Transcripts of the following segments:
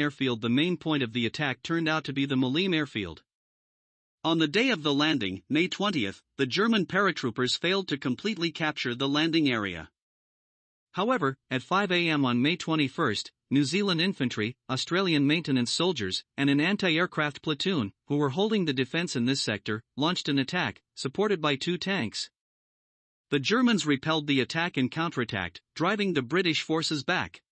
airfield. The main point of the attack turned out to be the Malines airfield. On the day of the landing, May 20th, the German paratroopers failed to completely capture the landing area. However, at 5 a.m. on May 21st, New Zealand infantry, Australian maintenance soldiers, and an anti-aircraft platoon, who were holding the defense in this sector, launched an attack, supported by 2 tanks. The Germans repelled the attack and counterattacked, driving the British forces back.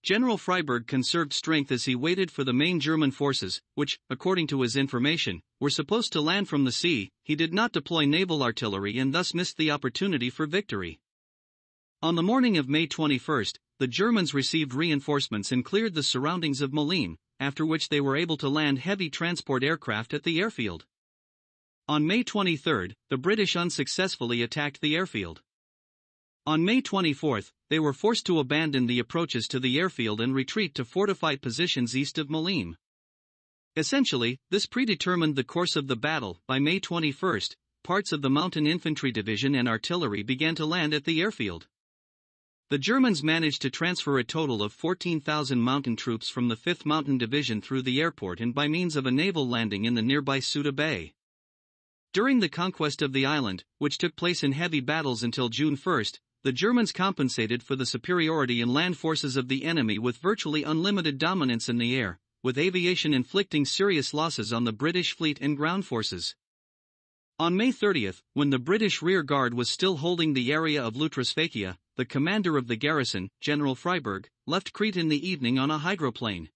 General Freyberg conserved strength as he waited for the main German forces, which, according to his information, were supposed to land from the sea. He did not deploy naval artillery and thus missed the opportunity for victory. On the morning of May 21st, the Germans received reinforcements and cleared the surroundings of Malines, after which they were able to land heavy transport aircraft at the airfield. On May 23rd, the British unsuccessfully attacked the airfield. On May 24th, they were forced to abandon the approaches to the airfield and retreat to fortified positions east of Malines. Essentially, this predetermined the course of the battle. By May 21st, parts of the Mountain Infantry Division and artillery began to land at the airfield. The Germans managed to transfer a total of 14,000 mountain troops from the 5th Mountain Division through the airport and by means of a naval landing in the nearby Ceuta Bay. During the conquest of the island, which took place in heavy battles until June 1, the Germans compensated for the superiority in land forces of the enemy with virtually unlimited dominance in the air, with aviation inflicting serious losses on the British fleet and ground forces. On May 30, when the British rearguard was still holding the area of Lutrasfakia, the commander of the garrison, General Freyberg, left Crete in the evening on a hydroplane.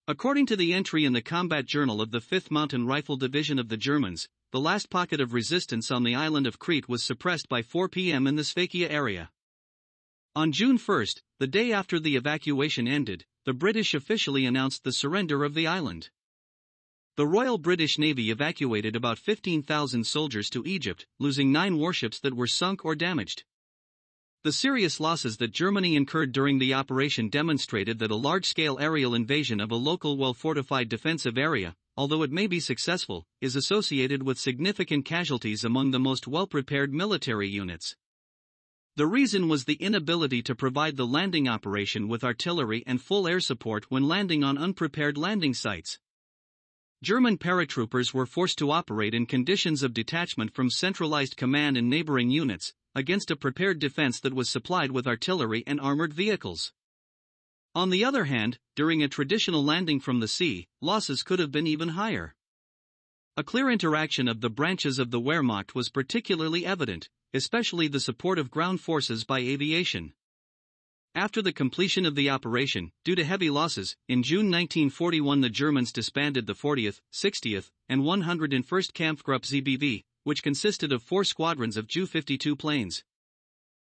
According to the entry in the combat journal of the 5th Mountain Rifle Division of the Germans, the last pocket of resistance on the island of Crete was suppressed by 4 p.m. in the Sfakia area. On June 1, the day after the evacuation ended, the British officially announced the surrender of the island. The Royal British Navy evacuated about 15,000 soldiers to Egypt, losing 9 warships that were sunk or damaged. The serious losses that Germany incurred during the operation demonstrated that a large-scale aerial invasion of a local well-fortified defensive area, although it may be successful, is associated with significant casualties among the most well-prepared military units. The reason was the inability to provide the landing operation with artillery and full air support when landing on unprepared landing sites. German paratroopers were forced to operate in conditions of detachment from centralized command and neighboring units, against a prepared defense that was supplied with artillery and armored vehicles. On the other hand, during a traditional landing from the sea, losses could have been even higher. A clear interaction of the branches of the Wehrmacht was particularly evident, especially the support of ground forces by aviation. After the completion of the operation, due to heavy losses, in June 1941 the Germans disbanded the 40th, 60th, and 101st Kampfgruppe ZBV, which consisted of 4 squadrons of Ju-52 planes.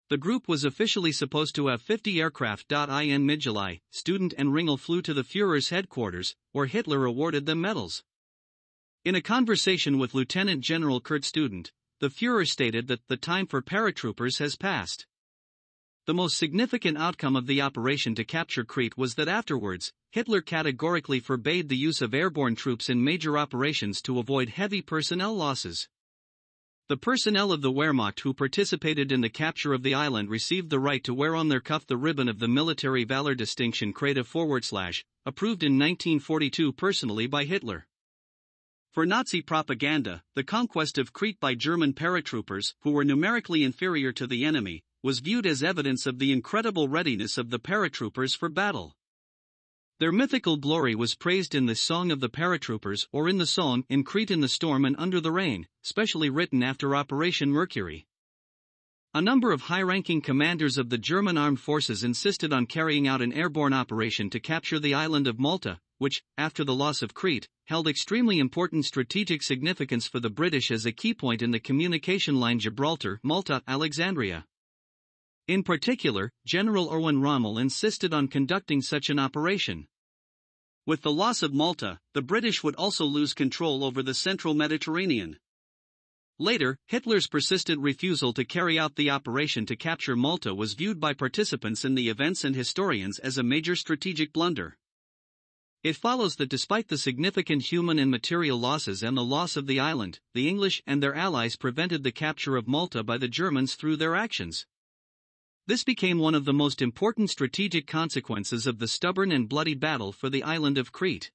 The group was officially supposed to have 50 aircraft. In mid-July, Student and Ringel flew to the Führer's headquarters, where Hitler awarded them medals. In a conversation with Lieutenant General Kurt Student, the Führer stated that the time for paratroopers has passed. The most significant outcome of the operation to capture Crete was that afterwards, Hitler categorically forbade the use of airborne troops in major operations to avoid heavy personnel losses. The personnel of the Wehrmacht who participated in the capture of the island received the right to wear on their cuff the ribbon of the Military Valor Distinction Cretan / approved in 1942 personally by Hitler. For Nazi propaganda, the conquest of Crete by German paratroopers, who were numerically inferior to the enemy, was viewed as evidence of the incredible readiness of the paratroopers for battle. Their mythical glory was praised in the Song of the Paratroopers or in the song In Crete in the Storm and Under the Rain, specially written after Operation Mercury. A number of high-ranking commanders of the German armed forces insisted on carrying out an airborne operation to capture the island of Malta, which, after the loss of Crete, held extremely important strategic significance for the British as a key point in the communication line Gibraltar, Malta, Alexandria. In particular, General Erwin Rommel insisted on conducting such an operation. With the loss of Malta, the British would also lose control over the central Mediterranean. Later, Hitler's persistent refusal to carry out the operation to capture Malta was viewed by participants in the events and historians as a major strategic blunder. It follows that despite the significant human and material losses and the loss of the island, the English and their allies prevented the capture of Malta by the Germans through their actions. This became one of the most important strategic consequences of the stubborn and bloody battle for the island of Crete.